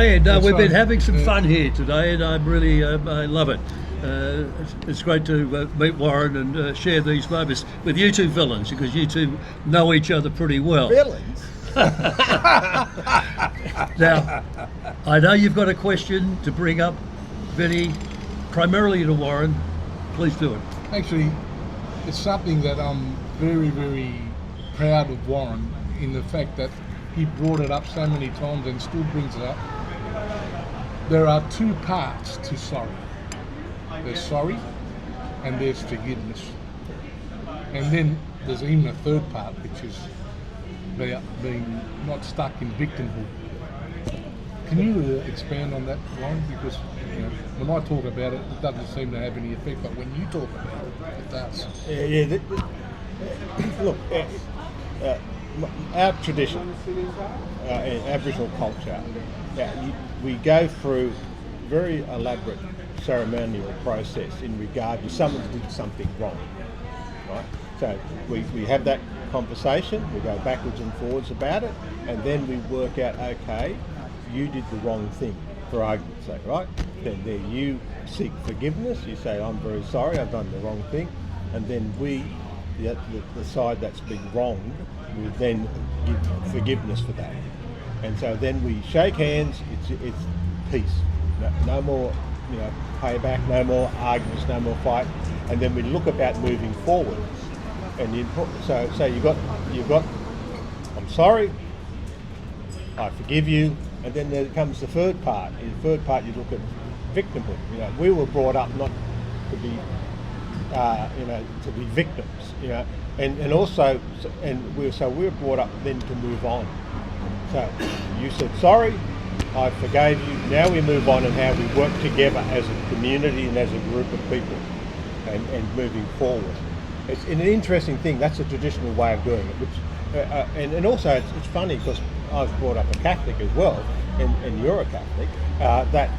today, and we've been right. having some fun here today, and I'm really, I love it. It's great to meet Warren and share these moments with you two villains, because you two know each other pretty well. Villains? Now, I know you've got a question to bring up, Vinny, primarily to Warren. Please do it. Actually, it's something that I'm very, very proud of Warren in the fact that he brought it up so many times and still brings it up. There are two parts to sorry. There's sorry and there's forgiveness. And then there's even a third part, which is being not stuck in victimhood. Can you expand on that, Warren? Because when I talk about it, it doesn't seem to have any effect, but when you talk about it, it does. Look, our tradition, in Aboriginal culture, we go through very elaborate ceremonial process in regard to someone did something wrong, right? So we have that conversation, we go backwards and forwards about it, and then we work out, okay, you did the wrong thing, for argument's sake, right? Then there you seek forgiveness, you say, I'm very sorry, I've done the wrong thing, and then the side that's been wronged, will then give forgiveness for that. And so then we shake hands, it's peace. No more payback, no more arguments, no more fight, and then we look about moving forward. And so you've got I'm sorry, I forgive you, and then there comes the third part. In the third part you look at victimhood. We were brought up not to be to be victims, and also we were brought up then to move on. So you said sorry, I forgave you, now we move on and how we work together as a community and as a group of people and moving forward. It's an interesting thing. That's a traditional way of doing it, which and also it's funny because I was brought up a Catholic as well, and you're a Catholic, that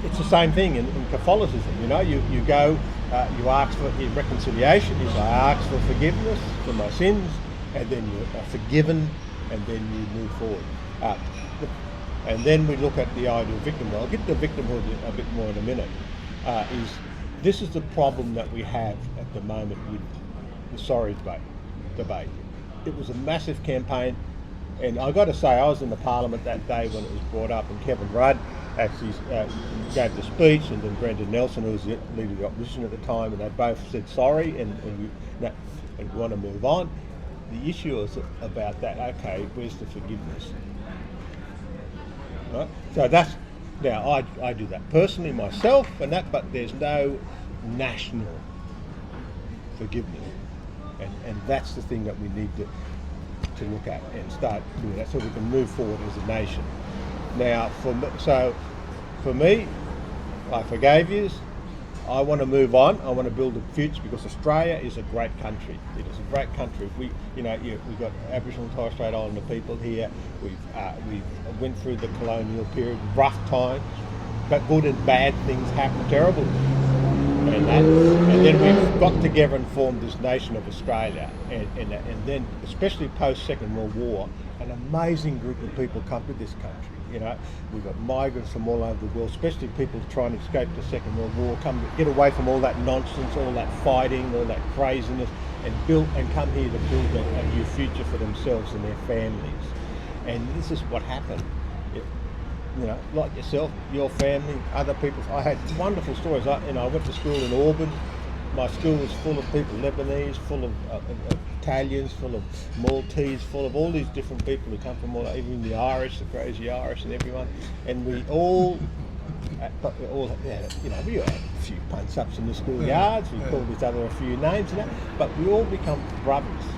it's the same thing in Catholicism. You go, you ask for reconciliation. You say, I ask for forgiveness for my sins, and then you are forgiven, and then you move forward. And then we look at the idea of victimhood. I'll get to victimhood a bit more in a minute. This is the problem that we have at the moment with the sorry debate. It was a massive campaign, and I got to say, I was in the Parliament that day when it was brought up, and Kevin Rudd actually gave the speech, and then Brendan Nelson, who was the leader of the opposition at the time, and they both said sorry, and we want to move on. The issue is about that. Okay, where's the forgiveness? Right? So that's now I do that personally myself, but there's no national forgiveness, and that's the thing that we need to look at and start doing that so we can move forward as a nation. Now, for me, I forgave you. I want to move on. I want to build a future because Australia is a great country. It is a great country. We've got Aboriginal and Torres Strait Islander people here. We went through the colonial period, rough times, but good and bad things happen, terrible things. And then we've got together and formed this nation of Australia. And then, especially post Second World War, an amazing group of people come to this country. We've got migrants from all over the world, especially people trying to escape the Second World War, get away from all that nonsense, all that fighting, all that craziness, and come here to build a new future for themselves and their families. And this is what happened. Like yourself, your family, other people. I had wonderful stories. I went to school in Auburn. My school was full of people, Lebanese, full of Italians, full of Maltese, full of all these different people who come from even the Irish, the crazy Irish and everyone. And we all had a few punch-ups in the schoolyards, we called each other a few names and that, but we all become brothers.